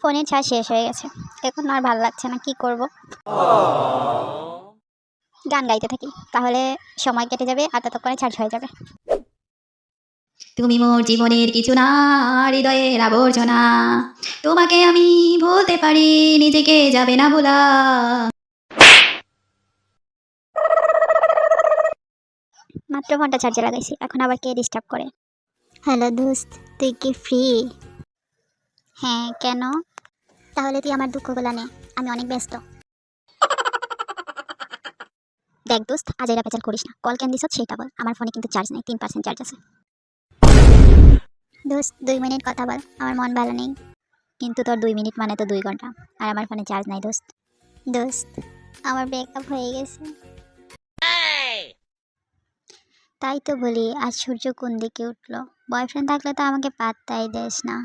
ফোনের চার্জ শেষ হয়ে গেছে, এখন আর ভালো লাগছে না, কি করব। গান গাইতে থাকি, তাহলে সময় কেটে যাবে আর ততক্ষণে চার্জ হয়ে যাবে। তুমি মোর জীবনের কিছু না, হৃদয়ের আবর্জনা, তোমাকে আমি ভুলতে পারি, নিজেকে যাবে না ভোলা। মাত্র ফোনটা চার্জে লাগাইছি, এখন আবার কে ডিস্টার্ব করে। হ্যালো দোস্ত, তুই কি ফ্রি? হ্যাঁ, কেন? তাহলে তুই আমার দুঃখগুলো নে, আমি অনেক ব্যস্ত। দেখ দোস্ত, আজ এরা পেঁচাল করিস না, কল কেন দিস সেটা বল। আমার ফোনে কিন্তু চার্জ নেই, 3% চার্জ আছে। দোস্ত 2 মিনিট কথা বল, আমার মন ভালো নেই। কিন্তু তোর 2 মিনিট মানে তো 2 ঘন্টা, আর আমার ফোনে চার্জ নাই দোস্ত। দোস্ত, আমার ব্রেকআপ হয়ে গেছে। তাই তো বলি, আজ সূর্য কোন দিকে উঠলো। বয়ফ্রেন্ড থাকলে তো আমাকে পাত্তাই দেস না।